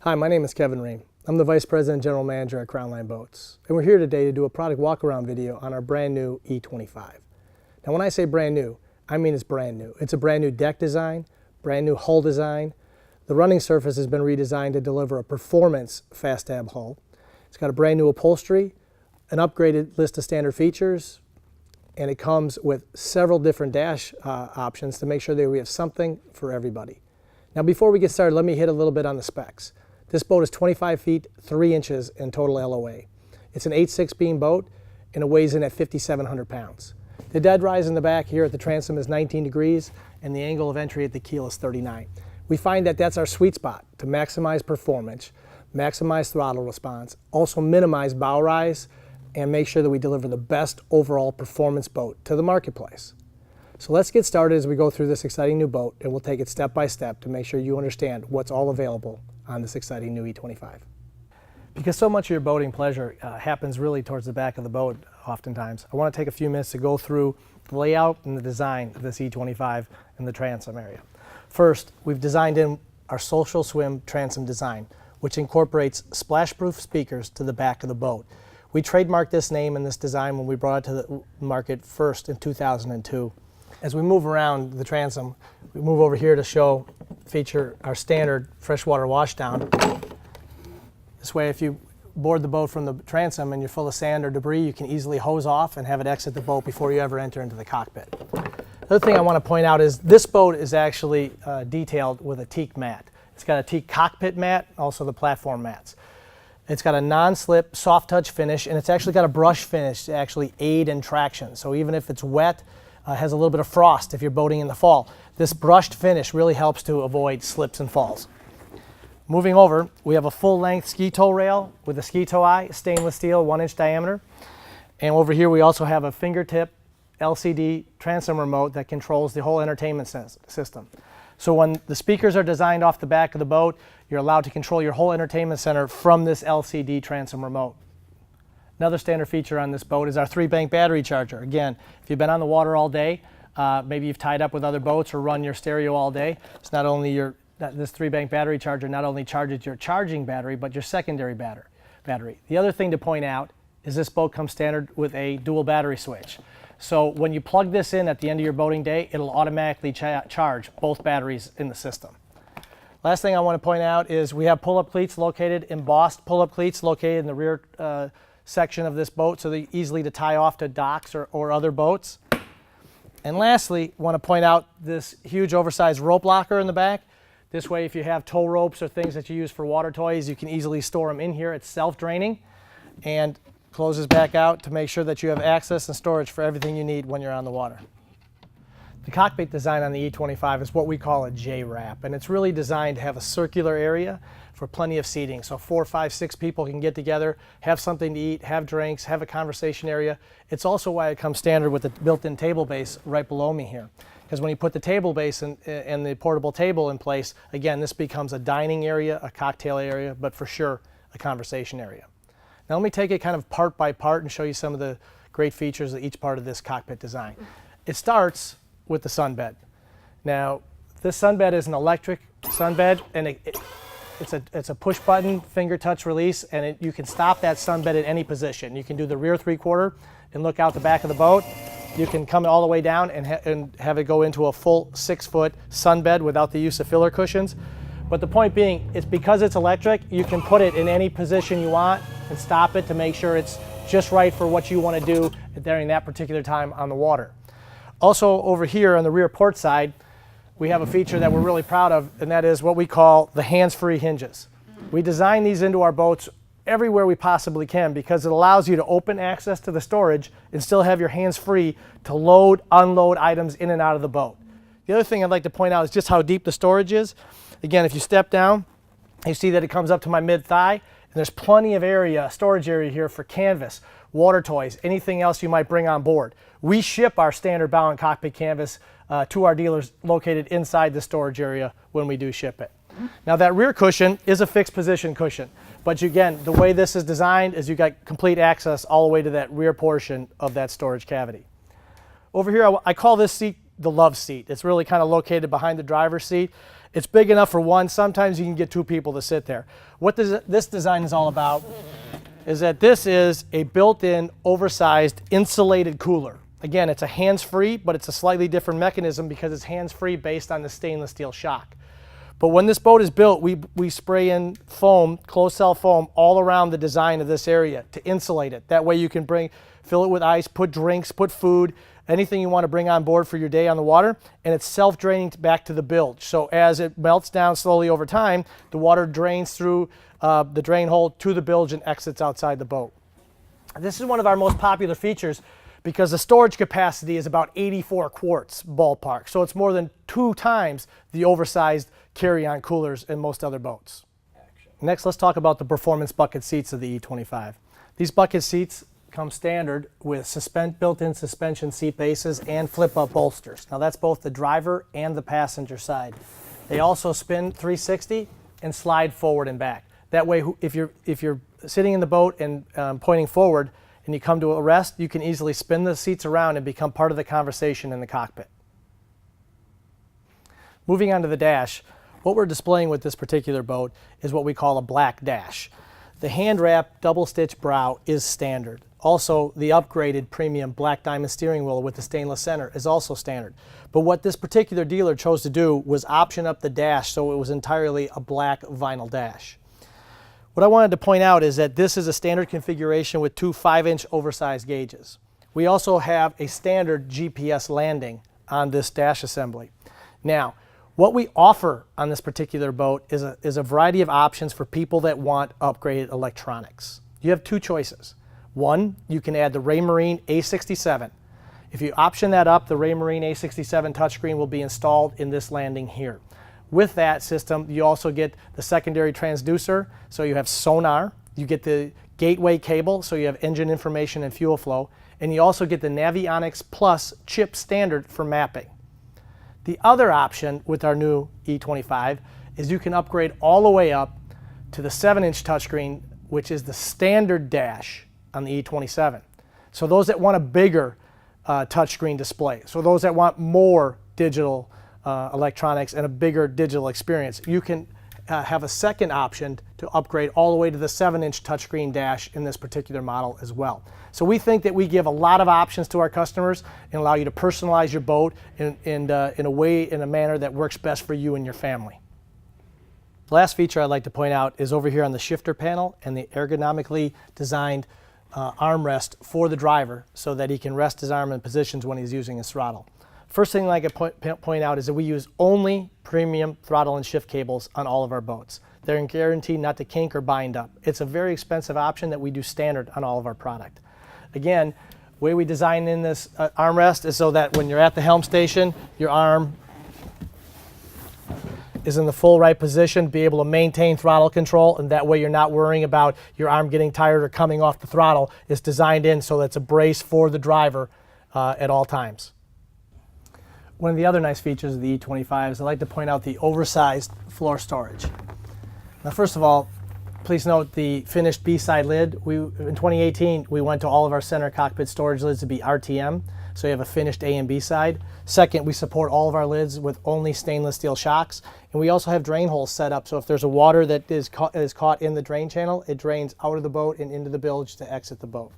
Hi, my name is Kevin Riem. I'm the Vice President and General Manager at Crownline Boats, and we're here today to do a product walk-around video on our brand new E25. Now when I say brand new, I mean it's brand new. It's a brand new deck design, brand new hull design. The running surface has been redesigned to deliver a performance fast tab hull. It's got a brand new upholstery, an upgraded list of standard features, and it comes with several different dash options to make sure that we have something for everybody. Now before we get started, let me hit a little bit on the specs. This boat is 25 feet, 3 inches in total LOA. It's an 8.6 beam boat and it weighs in at 5,700 pounds. The dead rise in the back here at the transom is 19 degrees and the angle of entry at the keel is 39. We find that that's our sweet spot to maximize performance, maximize throttle response, also minimize bow rise, and make sure that we deliver the best overall performance boat to the marketplace. So let's get started as we go through this exciting new boat, and we'll take it step by step to make sure you understand what's all available on this exciting new E25. Because so much of your boating pleasure happens really towards the back of the boat oftentimes, I want to take a few minutes to go through the layout and the design of this E25 in the transom area. First, we've designed in our social swim transom design, which incorporates splash-proof speakers to the back of the boat. We trademarked this name and this design when we brought it to the market first in 2002. As we move around the transom, we move over here to feature our standard freshwater washdown. This way, if you board the boat from the transom and you're full of sand or debris, you can easily hose off and have it exit the boat before you ever enter into the cockpit. The other thing I want to point out is this boat is actually detailed with a teak mat. It's got a teak cockpit mat, also the platform mats. It's got a non-slip, soft touch finish, and it's actually got a brush finish to actually aid in traction. So even if it's wet, has a little bit of frost if you're boating in the fall, this brushed finish really helps to avoid slips and falls. Moving over, we have a full-length ski tow rail with a ski tow eye, stainless steel, 1-inch diameter. And over here we also have a fingertip LCD transom remote that controls the whole entertainment system. So when the speakers are designed off the back of the boat, you're allowed to control your whole entertainment center from this LCD transom remote. Another standard feature on this boat is our 3-bank battery charger. Again, if you've been on the water all day, maybe you've tied up with other boats or run your stereo all day, it's not only this 3-bank battery charger not only charges your charging battery, but your secondary battery. The other thing to point out is this boat comes standard with a dual battery switch. So when you plug this in at the end of your boating day, it'll automatically charge both batteries in the system. Last thing I want to point out is we have pull-up cleats located, embossed pull-up cleats located in the rear section of this boat, so they're easily to tie off to docks or other boats. And lastly, I want to point out this huge oversized rope locker in the back. This way, if you have tow ropes or things that you use for water toys, you can easily store them in here. It's self-draining and closes back out to make sure that you have access and storage for everything you need when you're on the water. The cockpit design on the E25 is what we call a J-wrap, and it's really designed to have a circular area for plenty of seating. So 4, 5, 6 people can get together, have something to eat, have drinks, have a conversation area. It's also why it comes standard with the built-in table base right below me here. Because when you put the table base and the portable table in place, again, this becomes a dining area, a cocktail area, but for sure a conversation area. Now let me take it kind of part by part and show you some of the great features of each part of this cockpit design. It starts with the sunbed. Now, this sunbed is an electric sunbed, and it's a push button finger touch release, and you can stop that sunbed at any position. You can do the rear 3/4 and look out the back of the boat. You can come all the way down and have it go into a full 6-foot sunbed without the use of filler cushions. But the point being, it's because it's electric, you can put it in any position you want and stop it to make sure it's just right for what you want to do during that particular time on the water. Also over here on the rear port side, we have a feature that we're really proud of, and that is what we call the hands-free hinges. We design these into our boats everywhere we possibly can because it allows you to open access to the storage and still have your hands free to load, unload items in and out of the boat. The other thing I'd like to point out is just how deep the storage is. Again, if you step down, you see that it comes up to my mid-thigh, and there's plenty of area, storage area here for canvas, water toys, anything else you might bring on board. We ship our standard bow and cockpit canvas to our dealers located inside the storage area when we do ship it. Now that rear cushion is a fixed position cushion, but again, the way this is designed is you got complete access all the way to that rear portion of that storage cavity. Over here, I call this seat the love seat. It's really kind of located behind the driver's seat. It's big enough for one. Sometimes you can get two people to sit there. What this design is all about is that this is a built-in, oversized, insulated cooler. Again, it's a hands-free, but it's a slightly different mechanism because it's hands-free based on the stainless steel shock. But when this boat is built, we spray in foam, closed cell foam, all around the design of this area to insulate it. That way you can fill it with ice, put drinks, put food, anything you want to bring on board for your day on the water, and it's self-draining back to the bilge. So as it melts down slowly over time, the water drains through the drain hole to the bilge and exits outside the boat. This is one of our most popular features because the storage capacity is about 84 quarts ballpark. So it's more than 2 times the oversized carry-on coolers in most other boats. Next, let's talk about the performance bucket seats of the E25. These bucket seats come standard with built-in suspension seat bases and flip-up bolsters. Now that's both the driver and the passenger side. They also spin 360 and slide forward and back. That way, if you're sitting in the boat and pointing forward and you come to a rest, you can easily spin the seats around and become part of the conversation in the cockpit. Moving on to the dash, what we're displaying with this particular boat is what we call a black dash. The hand wrap double stitch brow is standard. Also, the upgraded premium black diamond steering wheel with the stainless center is also standard. But what this particular dealer chose to do was option up the dash so it was entirely a black vinyl dash. What I wanted to point out is that this is a standard configuration with 2 5-inch oversized gauges. We also have a standard GPS landing on this dash assembly. Now, what we offer on this particular boat is a variety of options for people that want upgraded electronics. You have 2 choices. One, you can add the Raymarine A67. If you option that up, the Raymarine A67 touchscreen will be installed in this landing here. With that system, you also get the secondary transducer, so you have sonar, you get the gateway cable, so you have engine information and fuel flow, and you also get the Navionics Plus chip standard for mapping. The other option with our new E25 is you can upgrade all the way up to the 7-inch touchscreen, which is the standard dash on the E27. So those that want a bigger touchscreen display, so those that want more digital electronics and a bigger digital experience, you can have a second option to upgrade all the way to the 7-inch touchscreen dash in this particular model as well. So we think that we give a lot of options to our customers and allow you to personalize your boat in a manner that works best for you and your family. The last feature I'd like to point out is over here on the shifter panel and the ergonomically designed armrest for the driver so that he can rest his arm in positions when he's using his throttle. First thing I could point out is that we use only premium throttle and shift cables on all of our boats. They're guaranteed not to kink or bind up. It's a very expensive option that we do standard on all of our product. Again, the way we design in this armrest is so that when you're at the helm station, your arm is in the full right position, be able to maintain throttle control, and that way you're not worrying about your arm getting tired or coming off the throttle. It's designed in so that it's a brace for the driver at all times. One of the other nice features of the E25 is I'd like to point out the oversized floor storage. Now first of all, please note the finished B-side lid. In 2018, we went to all of our center cockpit storage lids to be RTM, so you have a finished A and B side. Second, we support all of our lids with only stainless steel shocks, and we also have drain holes set up, so if there's a water that is caught in the drain channel, it drains out of the boat and into the bilge to exit the boat.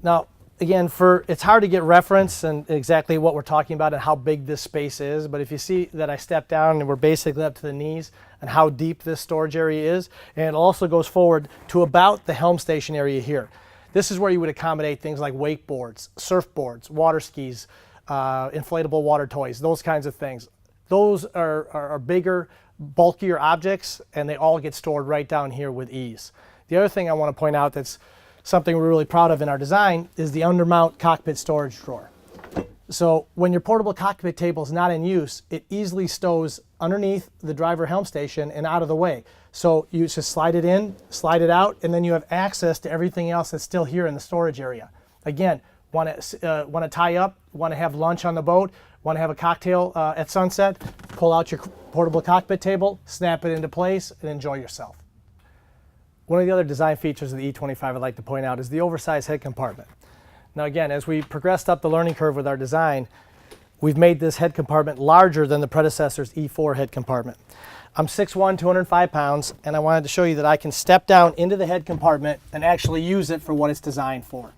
Now, again, it's hard to get reference and exactly what we're talking about and how big this space is, but if you see that I step down and we're basically up to the knees and how deep this storage area is, and it also goes forward to about the helm station area here. This is where you would accommodate things like wakeboards, surfboards, water skis, inflatable water toys, those kinds of things. Those are bigger, bulkier objects, and they all get stored right down here with ease. The other thing I want to point out that's something we're really proud of in our design is the undermount cockpit storage drawer. So when your portable cockpit table is not in use, it easily stows underneath the driver helm station and out of the way. So you just slide it in, slide it out, and then you have access to everything else that's still here in the storage area. Again, want to tie up, want to have lunch on the boat, want to have a cocktail at sunset, pull out your portable cockpit table, snap it into place, and enjoy yourself. One of the other design features of the E25 I'd like to point out is the oversized head compartment. Now again, as we progressed up the learning curve with our design, we've made this head compartment larger than the predecessor's E4 head compartment. I'm 6'1", 205 pounds, and I wanted to show you that I can step down into the head compartment and actually use it for what it's designed for.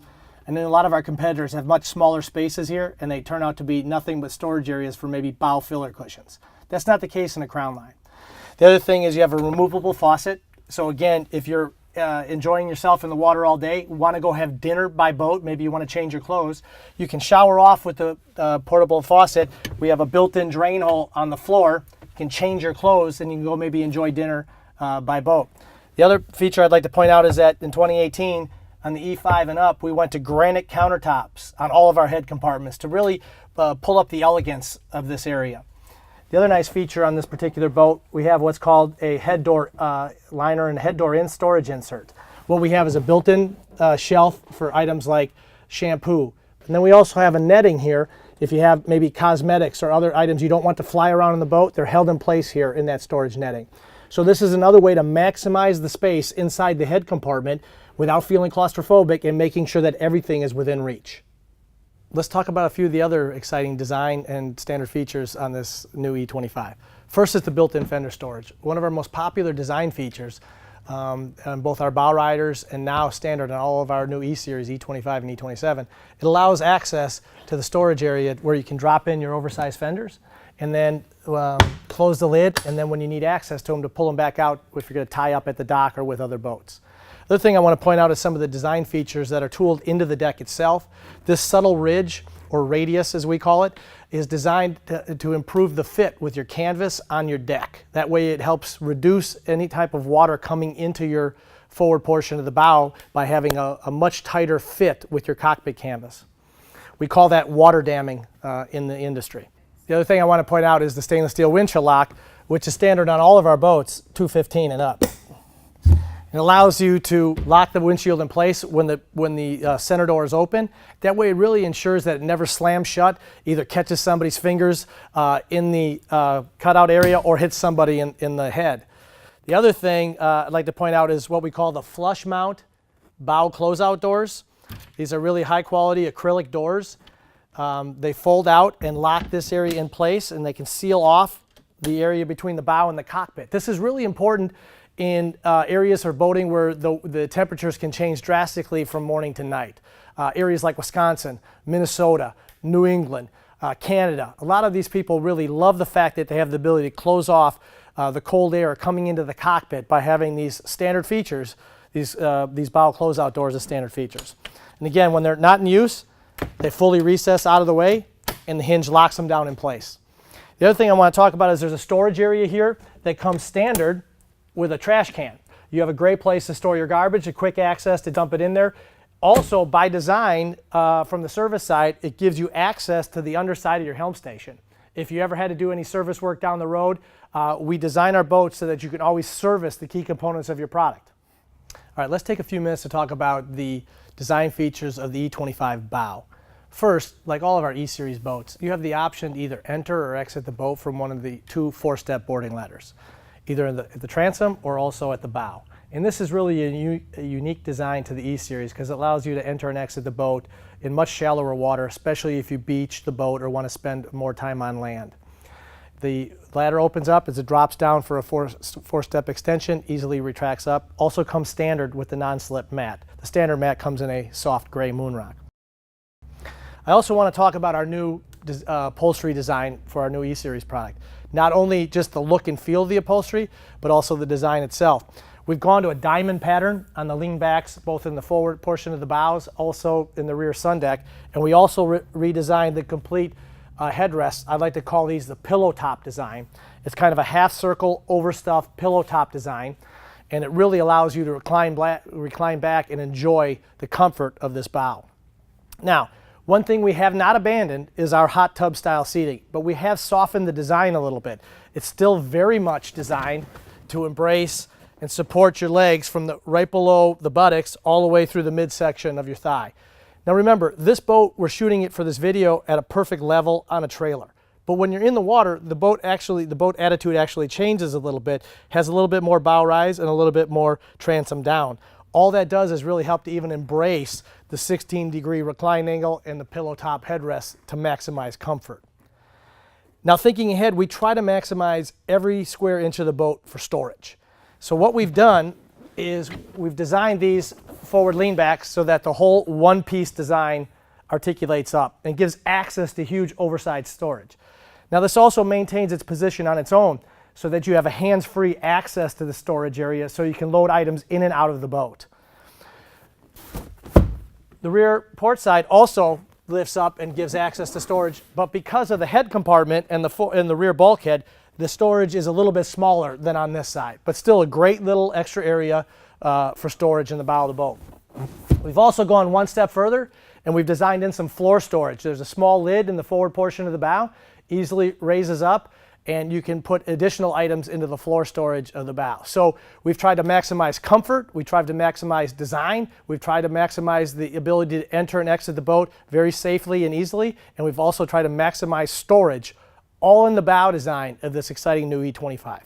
And then a lot of our competitors have much smaller spaces here, and they turn out to be nothing but storage areas for maybe bow filler cushions. That's not the case in a Crownline. The other thing is you have a removable faucet. So again, if you're enjoying yourself in the water all day, want to go have dinner by boat, maybe you want to change your clothes, you can shower off with the portable faucet. We have a built-in drain hole on the floor. You can change your clothes and you can go maybe enjoy dinner by boat. The other feature I'd like to point out is that in 2018, on the E5 and up, we went to granite countertops on all of our head compartments to really pull up the elegance of this area. The other nice feature on this particular boat, we have what's called a head door liner and head door in storage insert. What we have is a built-in shelf for items like shampoo. And then we also have a netting here. If you have maybe cosmetics or other items you don't want to fly around in the boat, they're held in place here in that storage netting. So this is another way to maximize the space inside the head compartment without feeling claustrophobic and making sure that everything is within reach. Let's talk about a few of the other exciting design and standard features on this new E25. First is the built-in fender storage. One of our most popular design features on both our bow riders and now standard on all of our new E-Series, E25 and E27. It allows access to the storage area where you can drop in your oversized fenders and then close the lid, and then when you need access to them, to pull them back out if you're going to tie up at the dock or with other boats. The other thing I want to point out is some of the design features that are tooled into the deck itself. This subtle ridge, or radius as we call it, is designed to improve the fit with your canvas on your deck. That way it helps reduce any type of water coming into your forward portion of the bow by having a much tighter fit with your cockpit canvas. We call that water damming in the industry. The other thing I want to point out is the stainless steel windshield lock, which is standard on all of our boats, 215 and up. It allows you to lock the windshield in place when the center door is open. That way it really ensures that it never slams shut, either catches somebody's fingers in the cutout area or hits somebody in the head. The other thing I'd like to point out is what we call the flush mount bow closeout doors. These are really high quality acrylic doors. They fold out and lock this area in place, and they can seal off the area between the bow and the cockpit. This is really important in areas for boating where the temperatures can change drastically from morning to night. Areas like Wisconsin, Minnesota, New England, Canada. A lot of these people really love the fact that they have the ability to close off the cold air coming into the cockpit by having these standard features, these bow closeout doors as standard features. And again, when they're not in use, they fully recess out of the way and the hinge locks them down in place. The other thing I want to talk about is there's a storage area here that comes standard with a trash can. You have a great place to store your garbage, a quick access to dump it in there. Also, by design, from the service side, it gives you access to the underside of your helm station. If you ever had to do any service work down the road, we design our boats so that you can always service the key components of your product. All right, let's take a few minutes to talk about the design features of the E25 bow. First, like all of our E-Series boats, you have the option to either enter or exit the boat from one of the two four-step boarding ladders, either at the transom or also at the bow. And this is really a unique design to the E-Series because it allows you to enter and exit the boat in much shallower water, especially if you beach the boat or want to spend more time on land. The ladder opens up as it drops down for a four-step extension, easily retracts up. Also comes standard with the non-slip mat. The standard mat comes in a soft gray moonrock. I also want to talk about our new upholstery design for our new E-Series product. Not only just the look and feel of the upholstery, but also the design itself. We've gone to a diamond pattern on the lean backs, both in the forward portion of the bows, also in the rear sun deck, and we also redesigned the complete headrest. I'd like to call these the pillow top design. It's kind of a half circle overstuffed pillow top design, and it really allows you to recline back and enjoy the comfort of this bow. Now, one thing we have not abandoned is our hot tub style seating, but we have softened the design a little bit. It's still very much designed to embrace and support your legs from right below the buttocks all the way through the midsection of your thigh. Now remember, this boat, we're shooting it for this video at a perfect level on a trailer. But when you're in the water, the boat attitude actually changes a little bit, has a little bit more bow rise and a little bit more transom down. All that does is really help to even embrace the 16-degree recline angle and the pillow top headrest to maximize comfort. Now thinking ahead, we try to maximize every square inch of the boat for storage. So what we've done is we've designed these forward leanbacks so that the whole one-piece design articulates up and gives access to huge oversized storage. Now this also maintains its position on its own so that you have a hands-free access to the storage area so you can load items in and out of the boat. The rear port side also lifts up and gives access to storage, but because of the head compartment and the rear bulkhead, the storage is a little bit smaller than on this side, but still a great little extra area for storage in the bow of the boat. We've also gone one step further and we've designed in some floor storage. There's a small lid in the forward portion of the bow, easily raises up, and you can put additional items into the floor storage of the bow. So we've tried to maximize comfort, we've tried to maximize design, we've tried to maximize the ability to enter and exit the boat very safely and easily, and we've also tried to maximize storage, all in the bow design of this exciting new E25.